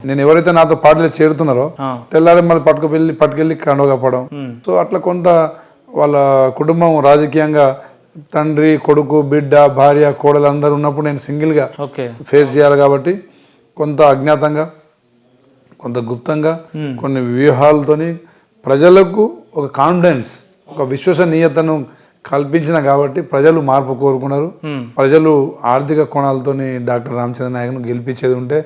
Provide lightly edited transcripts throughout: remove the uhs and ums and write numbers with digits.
నేను ఎవరైతే నాతో పార్టీలో చేరుతున్నారో తెల్లారి మళ్ళీ పట్టుకెళ్ళి కండువ కప్పడం. సో అట్లా కొంత వాళ్ళ కుటుంబం రాజకీయంగా తండ్రి, కొడుకు, బిడ్డ, భార్య, కోడలు అందరూ ఉన్నప్పుడు నేను సింగిల్గా ఫేస్ చేయాలి కాబట్టి కొంత అజ్ఞాతంగా, కొంత గుప్తంగా కొన్ని వ్యూహాలతోని ప్రజలకు ఒక కాన్ఫిడెన్స్, ఒక విశ్వసనీయతను కల్పించిన కాబట్టి ప్రజలు మార్పు కోరుకున్నారు. ప్రజలు ఆర్థిక కోణాలతోని డాక్టర్ రామచంద్ర నాయక్ను గెలిపించేది ఉంటే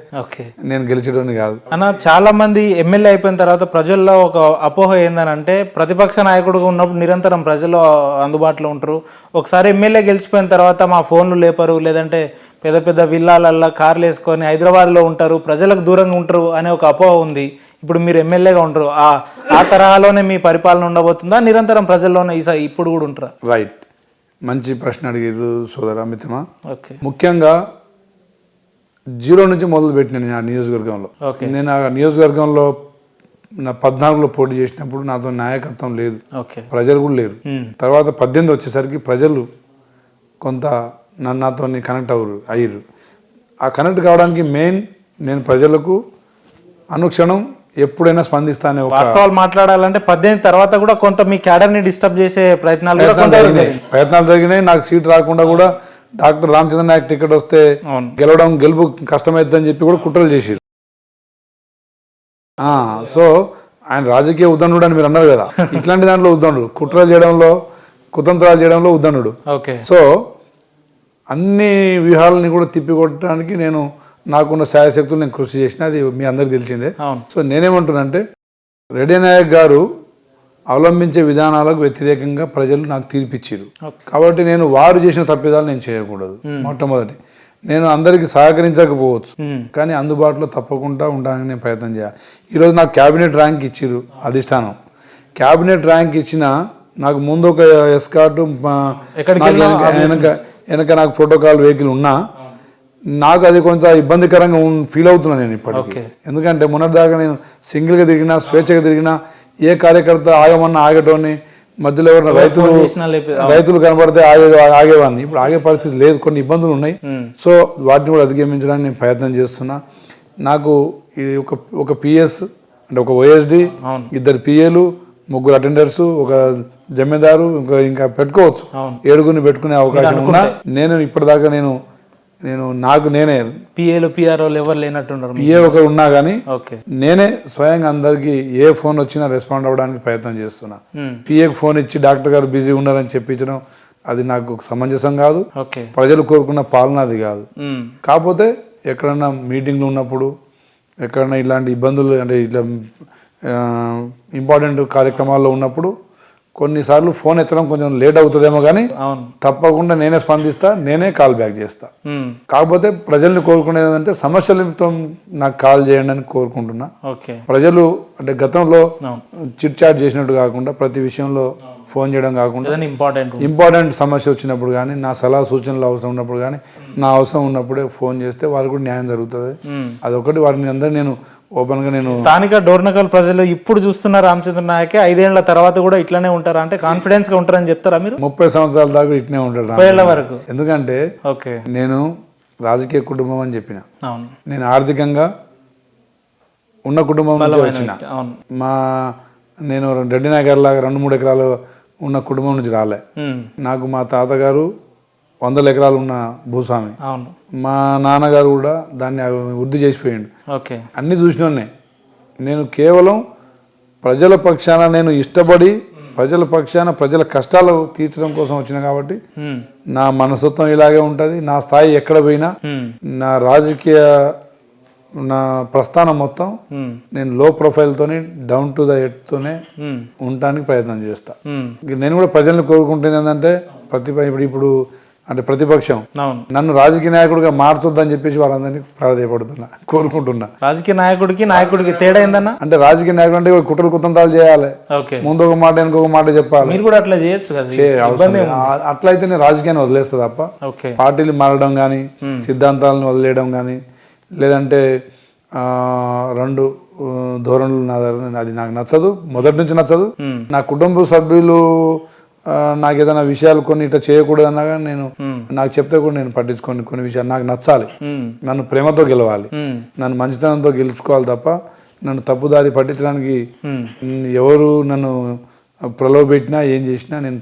నేను గెలిచేటోని కాదు అన్న. చాలా మంది ఎమ్మెల్యే అయిపోయిన తర్వాత ప్రజల్లో ఒక అపోహ ఏందనంటే ప్రతిపక్ష నాయకుడుగా ఉన్నప్పుడు నిరంతరం ప్రజలు అందుబాటులో ఉంటారు, ఒకసారి ఎమ్మెల్యే గెలిచిపోయిన తర్వాత మా ఫోన్లు లేపరు, లేదంటే పెద్ద పెద్ద విల్లాలల్లో కార్లు వేసుకొని హైదరాబాద్లో ఉంటారు, ప్రజలకు దూరంగా ఉంటారు అనే ఒక అపోహ ఉంది. ఇప్పుడు మీరు ఎమ్మెల్యేగా ఉంటారు, ఆ తరహాలోనే మీ పరిపాలన ఉండబోతుందా, నిరంతరం ప్రజల్లోనే ఇప్పుడు కూడా ఉంటారా? రైట్, మంచి ప్రశ్న అడిగారు సోదరా మిత్రమా. ముఖ్యంగా జీరో నుంచి మొదలు పెట్టిన నేను ఆ నియోజకవర్గంలో. నేను ఆ నియోజకవర్గంలో నా 14లో పోటీ చేసినప్పుడు నాతో నాయకత్వం లేదు, ప్రజలు కూడా లేరు. తర్వాత 18 వచ్చేసరికి ప్రజలు కొంత నాతో కనెక్ట్ అయ్యారు. ఆ కనెక్ట్ కావడానికి మెయిన్ నేను ప్రజలకు అనుక్షణం ఎప్పుడైనా స్పందిస్తానే. వాస్తవాలు మాట్లాడాలంటే 18 తర్వాత కూడా కొంత మీ క్యాడర్ని డిస్టర్బ్ చేసే ప్రయత్నాలు జరిగినాయి. నాకు సీట్ రాకుండా కూడా డాక్టర్ రామచంద్ర నాయక్ టికెట్ వస్తే గెలుపు కష్టమైద్దని చెప్పి కూడా కుట్రలు చేసారు. సో ఆయన రాజకీయ ఉద్దండు అని మీరు అన్నారు కదా, ఇట్లాంటి దాంట్లో ఉద్దండు, కుట్రలు చేయడంలో, కుతంత్రాలు చేయడంలో ఉద్దండు. సో అన్ని వ్యూహాలని కూడా తిప్పికొట్టడానికి నేను నాకున్న శాయశక్తులు నేను కృషి చేసిన, అది మీ అందరికి తెలిసిందే. సో నేనేమంటున్నానంటే రెడ్డి నాయక్ గారు అవలంబించే విధానాలకు వ్యతిరేకంగా ప్రజలు నాకు తీర్పిచ్చారు కాబట్టి నేను వారు చేసిన తప్పిదాలు నేను చేయకూడదు. మొట్టమొదటి, నేను అందరికీ సహకరించకపోవచ్చు కానీ అందుబాటులో తప్పకుండా ఉండడానికి నేను ప్రయత్నం చేయాలి. ఈరోజు నాకు క్యాబినెట్ ర్యాంక్ ఇచ్చిర్రు అధిష్టానం. క్యాబినెట్ ర్యాంక్ ఇచ్చిన నాకు ముందు ఒక ఎస్కార్ట్, వెనక నాకు ప్రోటోకాల్ వెహికల్ ఉన్నా నాకు అది కొంత ఇబ్బందికరంగా ఫీల్ అవుతున్నాను నేను ఇప్పటికీ. ఎందుకంటే మొన్నటిదాకా నేను సింగిల్గా తిరిగినా, స్వేచ్ఛగా తిరిగినా, ఏ కార్యకర్త ఆగమన్నా ఆగటోని, మధ్యలో ఎవరైనా రైతులు కనబడితే ఆగేవాడిని. ఇప్పుడు ఆగే పరిస్థితి లేదు, కొన్ని ఇబ్బందులు ఉన్నాయి. సో వాటిని కూడా అధిగమించడానికి నేను ప్రయత్నం చేస్తున్నా. నాకు ఇది ఒక పిఎస్ అంటే ఒక ఓఎస్డి, 2 పిఏలు, 3 అటెండర్స్, ఒక జమీందారు, ఇంకా పెట్టుకోవచ్చు, 7గురిని పెట్టుకునే అవకాశం ఉన్నా. నేను ఇప్పటిదాకా నాకు నేనే పిఆర్ఓలు ఎవరు లేనట్టున్నారు, పిఏ ఒకరు ఉన్నా కానీ నేనే స్వయంగా అందరికి ఏ ఫోన్ వచ్చినా రెస్పాండ్ అవ్వడానికి ప్రయత్నం చేస్తున్నా. పిఏకి ఫోన్ ఇచ్చి డాక్టర్ గారు బిజీ ఉన్నారని చెప్పించడం అది నాకు సమంజసం కాదు, ప్రజలు కోరుకున్న పాలన అది కాదు. కాకపోతే ఎక్కడన్నా మీటింగ్లు ఉన్నప్పుడు, ఎక్కడన్నా ఇలాంటి ఇబ్బందులు అంటే ఇట్లా ఇంపార్టెంట్ కార్యక్రమాల్లో ఉన్నప్పుడు కొన్నిసార్లు ఫోన్ ఎత్తడం కొంచెం లేట్ అవుతుందేమో కానీ తప్పకుండా నేనే స్పందిస్తా, నేనే కాల్ బ్యాక్ చేస్తా. కాకపోతే ప్రజల్ని కోరుకునేది ఏంటంటే సమస్యలతో నాకు కాల్ చేయండి అని కోరుకుంటున్నా. ప్రజలు అంటే గతంలో చిట్ చాట్ చేసినట్టు కాకుండా ప్రతి విషయంలో ఫోన్ చేయడం కాకుండా ఇంపార్టెంట్ సమస్య వచ్చినప్పుడు కానీ, నా సలహా సూచనలు అవసరం ఉన్నప్పుడు కానీ, నా అవసరం ఉన్నప్పుడే ఫోన్ చేస్తే వారికి కూడా న్యాయం జరుగుతుంది. అదొకటి వారిని అందరూ నేను ఓపెన్గా స్థానిక డోర్నకల్ ప్రజలు ఇప్పుడు చూస్తున్న రామచంద్ర నాయకే 5 ఏళ్ల తర్వాత కూడా ఇట్లానే ఉంటారా అంటే కాన్ఫిడెన్స్ గా ఉంటారని చెప్తారా మీరు? 30 సంవత్సరాల దాకా ఇట్నే ఉంటారు 30 ఏళ్ల వరకు. ఎందుకంటే నేను రాజకీయ కుటుంబం అని చెప్పిన, నేను ఆర్థికంగా ఉన్న కుటుంబం నుంచి వచ్చిన, నేను రెడ్డి నగర్ లాగా 2-3 ఎకరాలు ఉన్న కుటుంబం నుంచి రాలే. నాకు మా తాతగారు 100 ఎకరాలు ఉన్న భూస్వామి, మా నాన్నగారు కూడా దాన్ని వృద్ధి చేసిపోయిండు. అన్ని చూసినోనే. నేను కేవలం ప్రజల పక్షాన నేను ఇష్టపడి ప్రజల పక్షాన ప్రజల కష్టాలు తీర్చడం కోసం వచ్చిన కాబట్టి నా మనస్తత్వం ఇలాగే ఉంటుంది. నా స్థాయి ఎక్కడ పోయినా, నా రాజకీయ నా ప్రస్థానం మొత్తం నేను లో ప్రొఫైల్ తోని, డౌన్ టు ద ఎర్త్ తోనే ఉండటానికి ప్రయత్నం చేస్తా. నేను కూడా ప్రజల్ని కోరుకుంటుంది ఏంటంటే ఇప్పుడు అంటే ప్రతిపక్షం నన్ను రాజకీయ నాయకుడిగా మార్చొద్దని చెప్పేసి వాళ్ళందరినీ ప్రాధాయపడుతున్నా, కోరుకుంటున్నా. రాజకీయ నాయకుడికి తేడా ఏందన్నా అంటే రాజకీయ నాయకుడు అంటే కుట్రలు కుతంత్రాలు చేయాలి, ముందు ఒక మాట ఇంకొక మాట చెప్పాలి. మీరు కూడా అట్లా చేయొచ్చు కదా. అట్లయితే నేను రాజకీయాన్ని వదిలేస్తా తప్ప పార్టీలు మారడం కానీ, సిద్ధాంతాలను వదిలేయడం కానీ, లేదంటే 2 ధోరణులు అది నాకు నచ్చదు, మొదటి నుంచి నచ్చదు. నా కుటుంబ సభ్యులు నాకు ఏదైనా విషయాలు కొన్ని ఇట్లా చేయకూడదు అన్నా కానీ నేను నాకు చెప్తే కూడా నేను పట్టించుకోను. కొన్ని విషయాలు నాకు నచ్చాలి, నన్ను ప్రేమతో గెలవాలి, నన్ను మంచితనంతో గెలుచుకోవాలి తప్ప నన్ను తప్పుదారి పట్టించడానికి ఎవరు నన్ను ప్రలోభపెట్టినా ఏం చేసినా నేను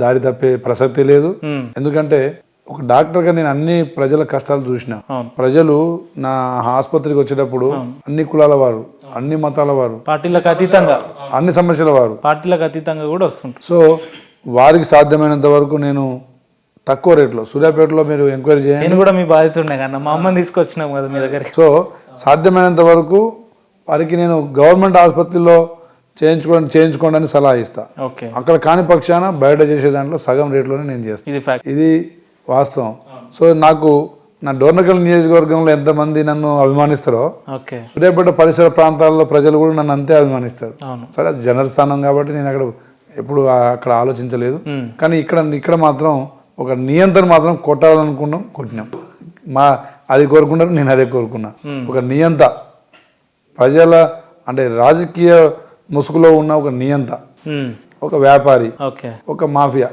దారి తప్పే ప్రసక్తి లేదు. ఎందుకంటే ఒక డాక్టర్గా నేను అన్ని ప్రజల కష్టాలు చూసిన. ప్రజలు నా ఆసుపత్రికి వచ్చేటప్పుడు అన్ని కులాల వారు, అన్ని మతాల వారు, పార్టీలకు అతీతంగా, అన్ని సమస్యల వారు, పార్టీలకు అతీతంగా కూడా వస్తుంటారు. సో వారికి సాధ్యమైనంత వరకు నేను తక్కువ రేట్లో, సూర్యాపేటలో మీరు ఎంక్వైరీ చేయండి, నేను కూడా మీ బాధిత ఉండే కన్నా మా అమ్మని తీసుకొచ్చినాం కదా మీ దగ్గరికి. సో సాధ్యమైనంత వరకు వారికి నేను గవర్నమెంట్ ఆసుపత్రిలో చేయించుకోండి అని సలహా ఇస్తా. అక్కడ కాని పక్షాన బయట చేసే దాంట్లో సగం రేట్లోనే నేను చేస్తాను. ఇది వాస్తవం. సో నాకు నా డోర్నకల్ నియోజకవర్గంలో ఎంతమంది నన్ను అభిమానిస్తారో సూర్యాపేట పరిసర ప్రాంతాల్లో ప్రజలు కూడా నన్ను అంతే అభిమానిస్తారు. సరే అది జనరల్ స్థానం కాబట్టి నేను ఎప్పుడు అక్కడ ఆలోచించలేదు. కానీ ఇక్కడ మాత్రం ఒక నియంత్రణ మాత్రం కొట్టినాం. అది కోరుకున్నారు, నేను అదే కోరుకున్నా. ఒక నియంత ప్రజల అంటే రాజకీయ ముసుగులో ఉన్న ఒక నియంత, ఒక వ్యాపారి, ఒక మాఫియా